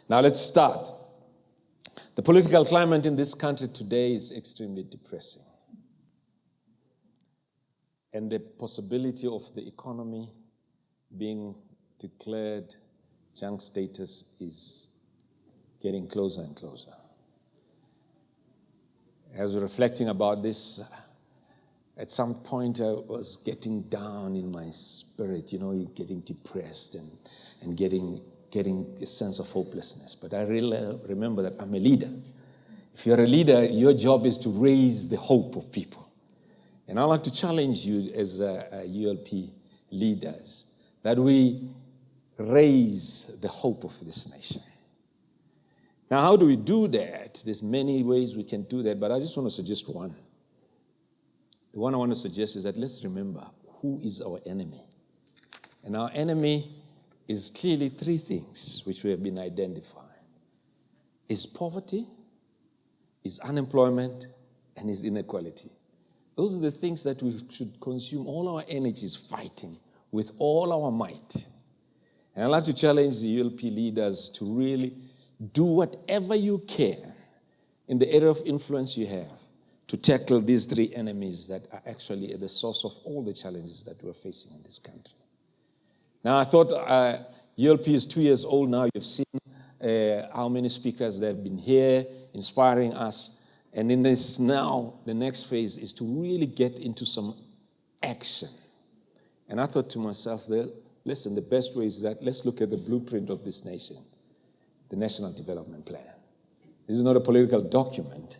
Now let's start. The political climate in this country today is extremely depressing. And the possibility of the economy being declared junk status is getting closer and closer. As we're reflecting about this, at some point I was getting down in my spirit, getting depressed and getting a sense of hopelessness. But I really remember that I'm a leader. If you're a leader, your job is to raise the hope of people. And I'd like to challenge you as ULP leaders that we raise the hope of this nation. Now, how do we do that? There's many ways we can do that, but I just want to suggest one. The one I want to suggest is that let's remember who is our enemy. And our enemy is clearly three things which we have been identifying. Is poverty, is unemployment, and is inequality. Those are the things that we should consume all our energies fighting with all our might. And I'd like to challenge the ULP leaders to really do whatever you can in the area of influence you have to tackle these three enemies that are actually at the source of all the challenges that we're facing in this country. Now, I thought ULP is 2 years old now. You've seen how many speakers that have been here inspiring us. And in this now, the next phase is to really get into some action. And I thought to myself, listen, the best way is that let's look at the blueprint of this nation, the National Development Plan. This is not a political document.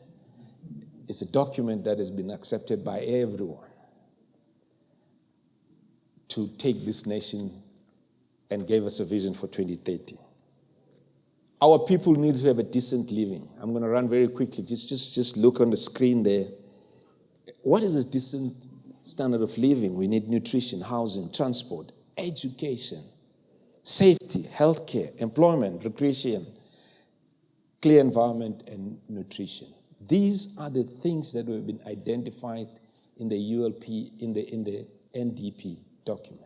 It's a document that has been accepted by everyone to take this nation and gave us a vision for 2030. Our people need to have a decent living. I'm going to run very quickly. Just look on the screen there. What is a decent standard of living? We need nutrition, housing, transport, education, safety, healthcare, employment, recreation, clear environment, and nutrition. These are the things that have been identified in the ULP, in the NDP document.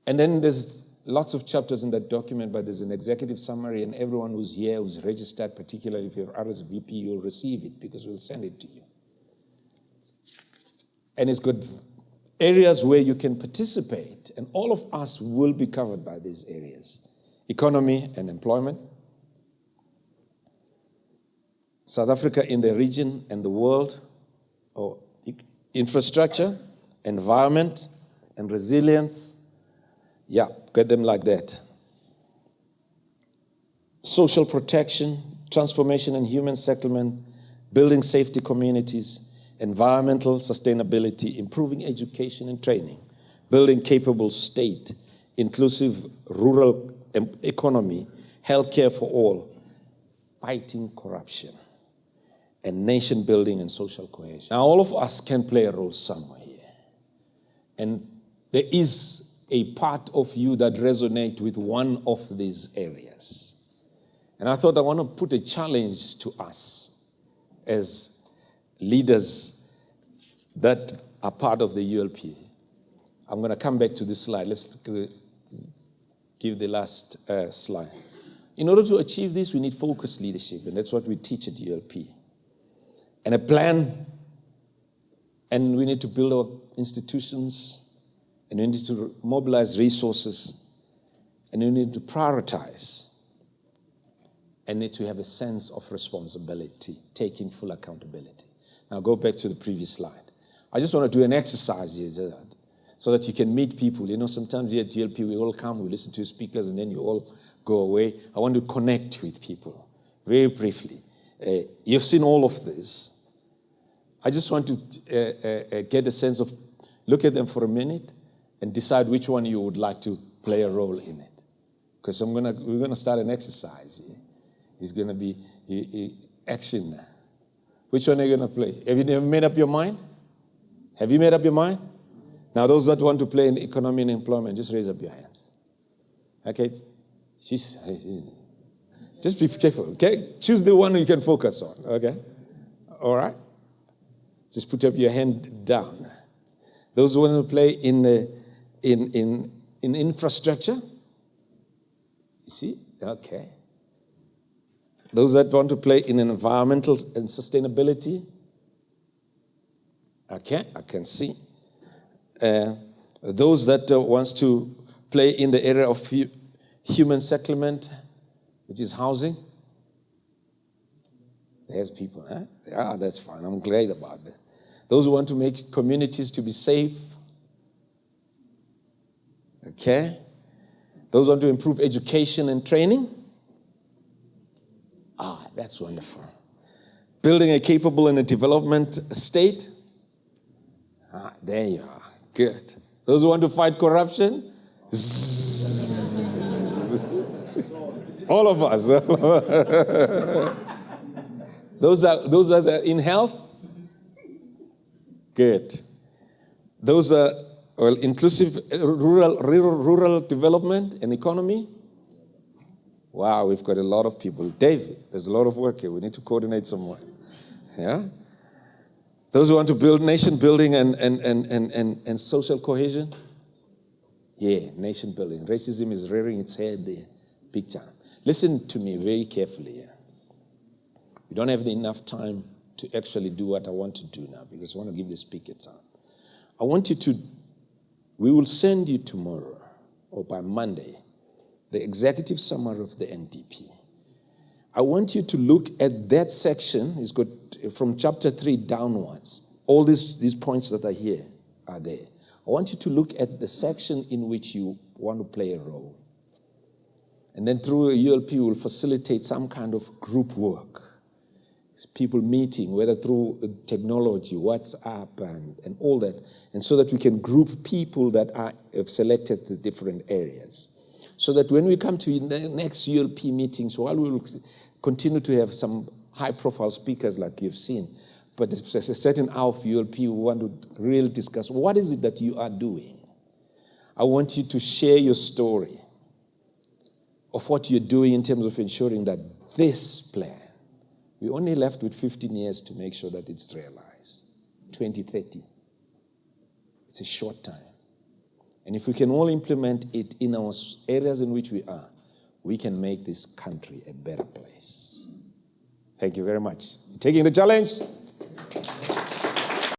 And then there's lots of chapters in that document, but there's an executive summary, and everyone who's here, who's registered, particularly if you're RSVP, you'll receive it because we'll send it to you. And it's got areas where you can participate, and all of us will be covered by these areas. Economy and employment. South Africa in the region and the world, or infrastructure, environment, and resilience. Yeah, get them like that. Social protection, transformation and human settlement, building safety communities, environmental sustainability, improving education and training, building capable state, inclusive rural economy, healthcare for all, fighting corruption, and nation building and social cohesion. Now, all of us can play a role somewhere here. And there is a part of you that resonates with one of these areas. And I thought I want to put a challenge to us as leaders that are part of the ULP. I'm going to come back to this slide. Let's give the last slide. In order to achieve this, we need focused leadership, and that's what we teach at ULP. And a plan, and we need to build our institutions, and we need to mobilize resources, and we need to prioritize, and need to have a sense of responsibility, taking full accountability. Now go back to the previous slide. I just want to do an exercise here so that you can meet people. Sometimes here at ULP we all come, we listen to speakers, and then you all go away. I want to connect with people very briefly. You've seen all of this. I just want to get a sense of, look at them for a minute and decide which one you would like to play a role in it. Because we're going to start an exercise here. It's going to be action. Which one are you going to play? Have you made up your mind? Have you made up your mind? Now, those that want to play in economy and employment, just raise up your hands. Okay? Just be careful, okay? Choose the one you can focus on, okay? All right? Just put up your hand down. Those who want to play in infrastructure, you see? Okay. Those that want to play in environmental and sustainability? Okay, I can see. Those that wants to play in the area of human settlement, which is housing? There's people, huh? Yeah, that's fine. I'm glad about that. Those who want to make communities to be safe? Okay. Those who want to improve education and training? That's wonderful. Building a capable and a development state? There you are. Good. Those who want to fight corruption? All of us. Those are in health? Good. Those are inclusive rural development and economy? Wow, we've got a lot of people. David, there's a lot of work here. We need to coordinate some more. Yeah? Those who want to build nation building and social cohesion? Yeah, nation building. Racism is rearing its head there, big time. Listen to me very carefully here. We don't have enough time to actually do what I want to do now because I want to give the speaker time. We will send you tomorrow or by Monday the executive summary of the NDP. I want you to look at that section. It's got from chapter 3 downwards. All these points that are here are there. I want you to look at the section in which you want to play a role. And then through a ULP, we'll facilitate some kind of group work. People meeting, whether through technology, WhatsApp, and all that. And so that we can group people that have selected the different areas. So that when we come to the next ULP meetings, while we will continue to have some high-profile speakers like you've seen, but there's a certain hour of ULP we want to really discuss. What is it that you are doing? I want you to share your story of what you're doing in terms of ensuring that this plan, we're only left with 15 years to make sure that it's realized. 2030. It's a short time. And if we can all implement it in our areas in which we are, we can make this country a better place. Thank you very much. Taking the challenge?